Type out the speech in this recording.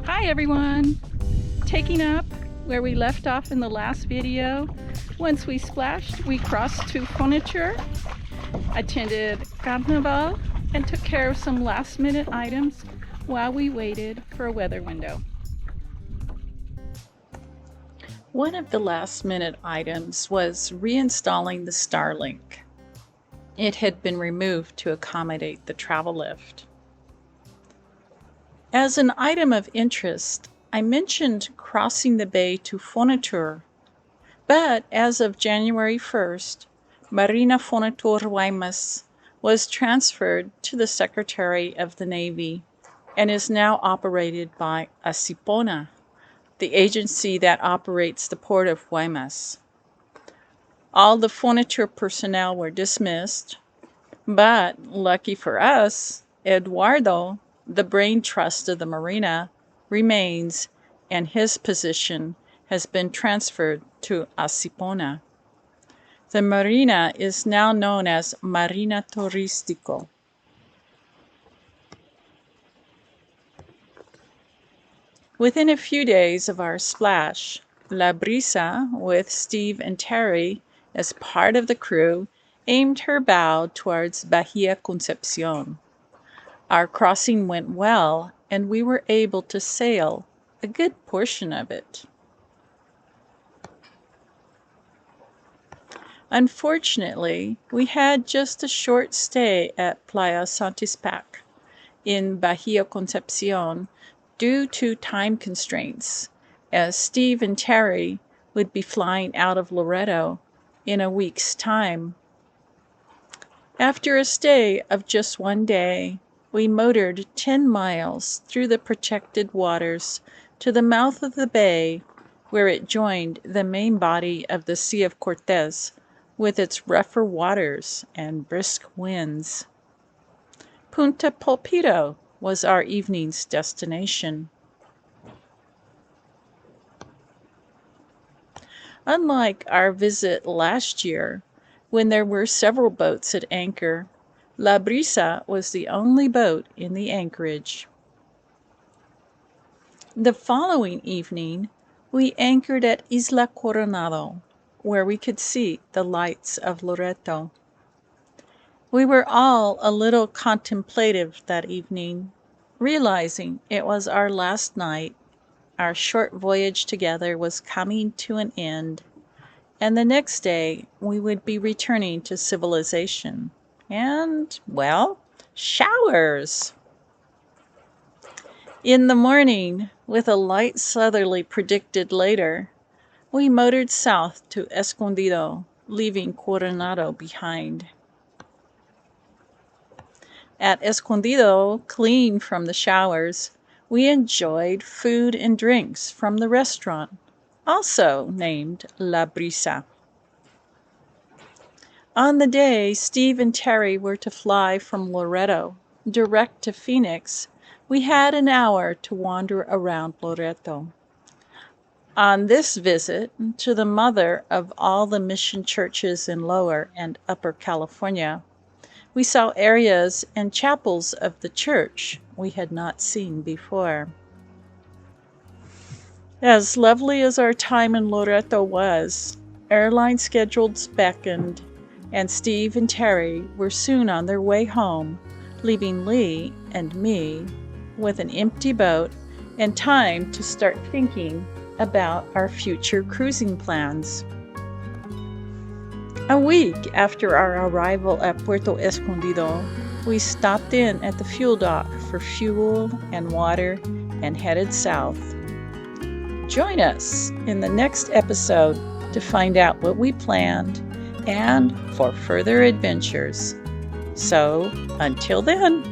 Hi everyone! Taking up where we left off in the last video, once we splashed, we crossed to Furniture, attended Carnival, and took care of some last minute items while we waited for a weather window. One of the last minute items was reinstalling the Starlink. It had been removed to accommodate the travel lift. As an item of interest, I mentioned crossing the bay to Furniture, but as of January 1st, Marina Turistico Guaymas was transferred to the Secretary of the Navy and is now operated by Asipona, the agency that operates the port of Guaymas. All the Furniture personnel were dismissed, but lucky for us, Eduardo, the brain trust of the Marina, remains, and his position has been transferred to Asipona. The Marina is now known as Marina Turistico. Within a few days of our splash, La Brisa, with Steve and Terry as part of the crew, aimed her bow towards Bahia Concepcion. Our crossing went well, and we were able to sail a good portion of it. Unfortunately, we had just a short stay at Playa Santispac in Bahia Concepcion due to time constraints, as Steve and Terry would be flying out of Loreto in a week's time. After a stay of just one day, we motored 10 miles through the protected waters to the mouth of the bay, where it joined the main body of the Sea of Cortez with its rougher waters and brisk winds. Punta Pulpito was our evening's destination. Unlike our visit last year, when there were several boats at anchor, La Brisa was the only boat in the anchorage. The following evening, we anchored at Isla Coronado, where we could see the lights of Loreto. We were all a little contemplative that evening, realizing it was our last night, our short voyage together was coming to an end, and the next day we would be returning to civilization. And, well, showers! In the morning, with a light southerly predicted later, we motored south to Escondido, leaving Coronado behind. At Escondido, clean from the showers, we enjoyed food and drinks from the restaurant, also named La Brisa. On the day Steve and Terry were to fly from Loreto direct to Phoenix, we had an hour to wander around Loreto. On this visit to the mother of all the mission churches in Lower and Upper California, we saw areas and chapels of the church we had not seen before. As lovely as our time in Loreto was, airline schedules beckoned, and Steve and Terry were soon on their way home, leaving Lee and me with an empty boat and time to start thinking about our future cruising plans. A week after our arrival at Puerto Escondido, we stopped in at the fuel dock for fuel and water and headed south. Join us in the next episode to find out what we planned and for further adventures. So, until then.